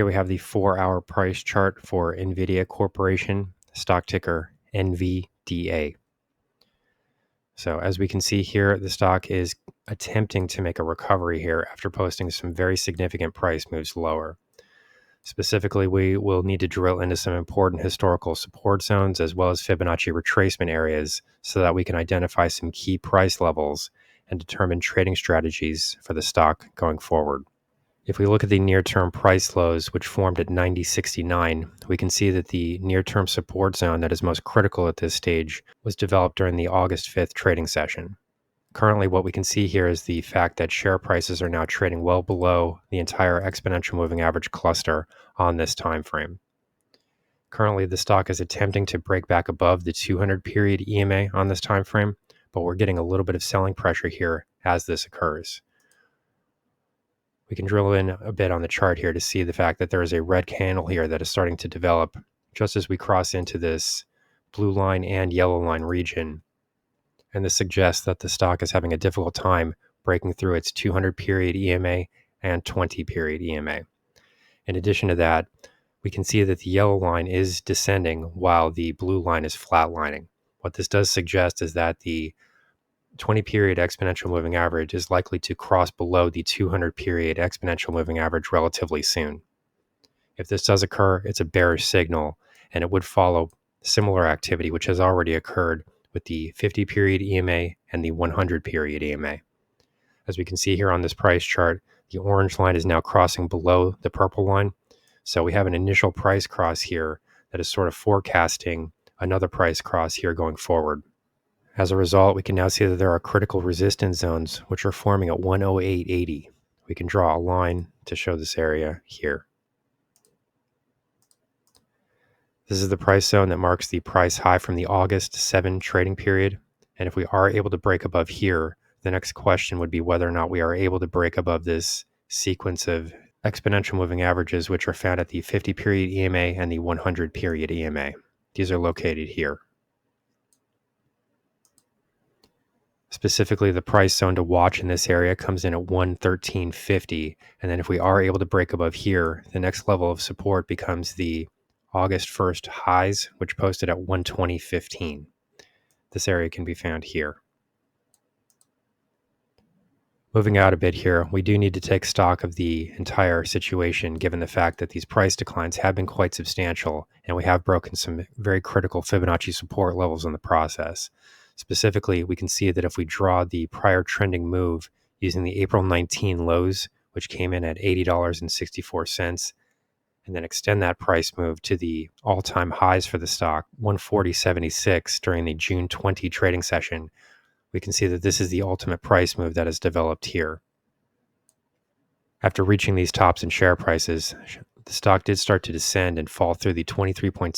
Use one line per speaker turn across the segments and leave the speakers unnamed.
Here we have the 4-hour price chart for NVIDIA Corporation, stock ticker NVDA. So as we can see here, the stock is attempting to make a recovery here after posting some very significant price moves lower. Specifically, we will need to drill into some important historical support zones as well as Fibonacci retracement areas so that we can identify some key price levels and determine trading strategies for the stock going forward. If we look at the near-term price lows, which formed at 90.69, we can see that the near-term support zone that is most critical at this stage was developed during the August 5th trading session. Currently, what we can see here is the fact that share prices are now trading well below the entire exponential moving average cluster on this time frame. Currently, the stock is attempting to break back above the 200-period EMA on this time frame, but we're getting a little bit of selling pressure here as this occurs. We can drill in a bit on the chart here to see the fact that there is a red candle here that is starting to develop just as we cross into this blue line and yellow line region. And this suggests that the stock is having a difficult time breaking through its 200-period EMA and 20-period EMA. In addition to that, we can see that the yellow line is descending while the blue line is flatlining. What this does suggest is that the 20-period exponential moving average is likely to cross below the 200-period exponential moving average relatively soon. If this does occur, it's a bearish signal, and it would follow similar activity which has already occurred with the 50-period EMA and the 100-period EMA. As we can see here on this price chart, the orange line is now crossing below the purple line. So we have an initial price cross here that is sort of forecasting another price cross here going forward. As a result, we can now see that there are critical resistance zones which are forming at 108.80. We can draw a line to show this area here. This is the price zone that marks the price high from the August 7 trading period. And if we are able to break above here, the next question would be whether or not we are able to break above this sequence of exponential moving averages which are found at the 50-period EMA and the 100-period EMA. These are located here. Specifically, the price zone to watch in this area comes in at 113.50. And then if we are able to break above here, the next level of support becomes the August 1st highs, which posted at 120.15. This area can be found here. Moving out a bit here, we do need to take stock of the entire situation given the fact that these price declines have been quite substantial and we have broken some very critical Fibonacci support levels in the process. Specifically, we can see that if we draw the prior trending move using the April 19 lows, which came in at $80.64, and then extend that price move to the all-time highs for the stock, 140.76 during the June 20 trading session, we can see that this is the ultimate price move that has developed here. After reaching these tops in share prices, the stock did start to descend and fall through the 23.6%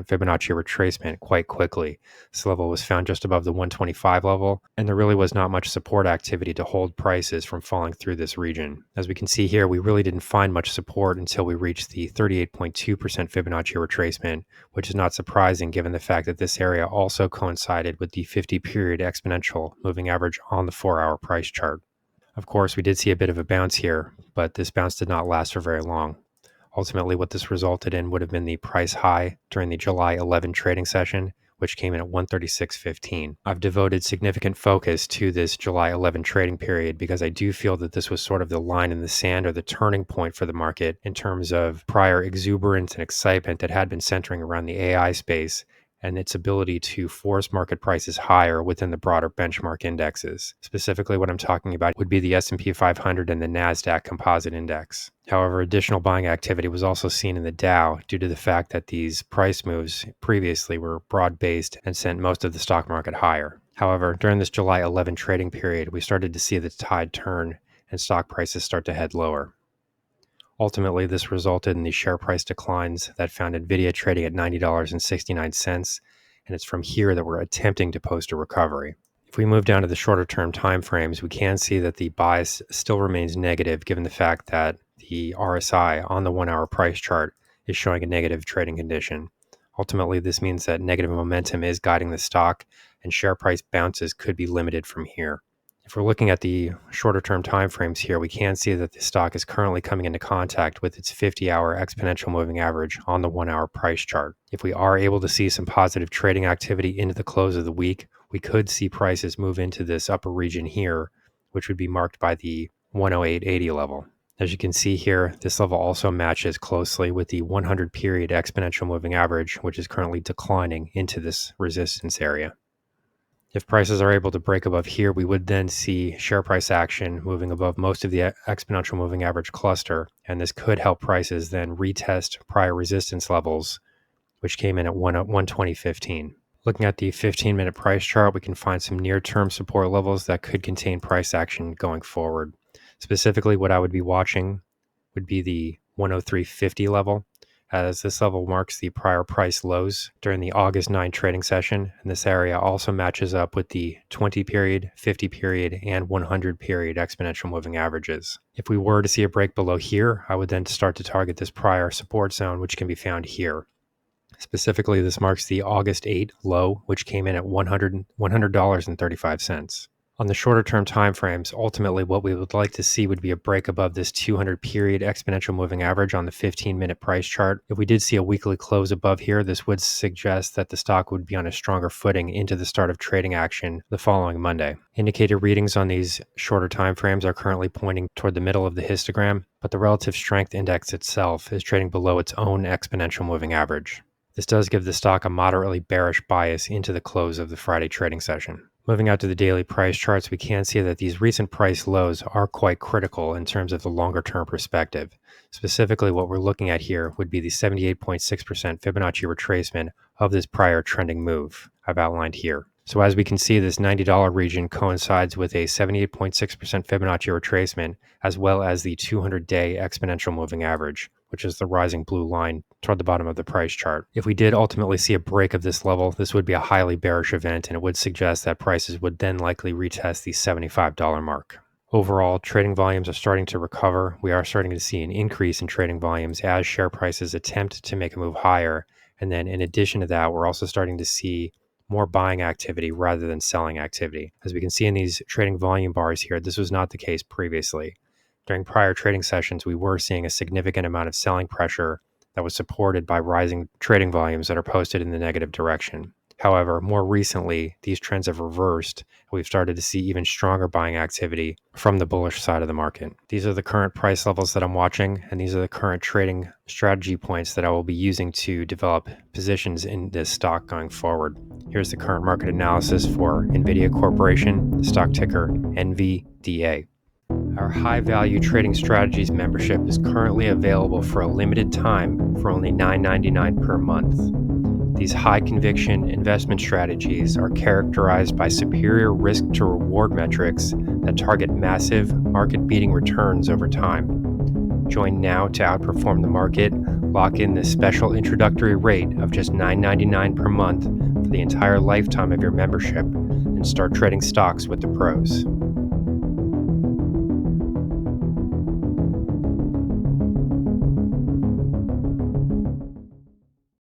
Fibonacci retracement quite quickly. This level was found just above the 125 level, and there really was not much support activity to hold prices from falling through this region. As we can see here, we really didn't find much support until we reached the 38.2% Fibonacci retracement, which is not surprising given the fact that this area also coincided with the 50-period exponential moving average on the 4-hour price chart. Of course, we did see a bit of a bounce here, but this bounce did not last for very long. Ultimately, what this resulted in would have been the price high during the July 11 trading session, which came in at 136.15. I've devoted significant focus to this July 11 trading period because I do feel that this was sort of the line in the sand or the turning point for the market in terms of prior exuberance and excitement that had been centering around the AI space and its ability to force market prices higher within the broader benchmark indexes. Specifically, what I'm talking about would be the S&P 500 and the NASDAQ Composite Index. However, additional buying activity was also seen in the Dow due to the fact that these price moves previously were broad-based and sent most of the stock market higher. However, during this July 11 trading period, we started to see the tide turn and stock prices start to head lower. Ultimately, this resulted in the share price declines that found NVIDIA trading at $90.69, and it's from here that we're attempting to post a recovery. If we move down to the shorter term time frames, we can see that the bias still remains negative given the fact that the RSI on the 1-hour price chart is showing a negative trading condition. Ultimately, this means that negative momentum is guiding the stock and share price bounces could be limited from here. If we're looking at the shorter term timeframes here, we can see that the stock is currently coming into contact with its 50-hour exponential moving average on the 1-hour price chart. If we are able to see some positive trading activity into the close of the week, we could see prices move into this upper region here, which would be marked by the 108.80 level. As you can see here, this level also matches closely with the 100 period exponential moving average, which is currently declining into this resistance area. If prices are able to break above here, we would then see share price action moving above most of the exponential moving average cluster, and this could help prices then retest prior resistance levels, which came in at 120.15. Looking at the 15-minute price chart, we can find some near-term support levels that could contain price action going forward. Specifically, what I would be watching would be the 103.50 level, as this level marks the prior price lows during the August 9 trading session, and this area also matches up with the 20 period, 50 period, and 100 period exponential moving averages. If we were to see a break below here, I would then start to target this prior support zone, which can be found here. Specifically, this marks the August 8 low, which came in at $100.35. On the shorter term timeframes, ultimately what we would like to see would be a break above this 200 period exponential moving average on the 15-minute price chart. If we did see a weekly close above here, this would suggest that the stock would be on a stronger footing into the start of trading action the following Monday. Indicator readings on these shorter timeframes are currently pointing toward the middle of the histogram, but the relative strength index itself is trading below its own exponential moving average. This does give the stock a moderately bearish bias into the close of the Friday trading session. Moving out to the daily price charts, we can see that these recent price lows are quite critical in terms of the longer term perspective. Specifically, what we're looking at here would be the 78.6% Fibonacci retracement of this prior trending move I've outlined here. So as we can see, this $90 region coincides with a 78.6% Fibonacci retracement, as well as the 200-day exponential moving average, which is the rising blue line toward the bottom of the price chart. If we did ultimately see a break of this level, this would be a highly bearish event, and it would suggest that prices would then likely retest the $75 mark. Overall, trading volumes are starting to recover. We are starting to see an increase in trading volumes as share prices attempt to make a move higher. And then in addition to that, we're also starting to see more buying activity rather than selling activity. As we can see in these trading volume bars here, this was not the case previously. During prior trading sessions, we were seeing a significant amount of selling pressure that was supported by rising trading volumes that are posted in the negative direction. However, more recently, these trends have reversed, and we've started to see even stronger buying activity from the bullish side of the market. These are the current price levels that I'm watching, and these are the current trading strategy points that I will be using to develop positions in this stock going forward. Here's the current market analysis for NVIDIA Corporation, stock ticker NVDA. Our High Value Trading Strategies membership is currently available for a limited time for only $9.99 per month. These high conviction investment strategies are characterized by superior risk to reward metrics that target massive market-beating returns over time. Join now to outperform the market, lock in this special introductory rate of just $9.99 per month for the entire lifetime of your membership, and start trading stocks with the pros.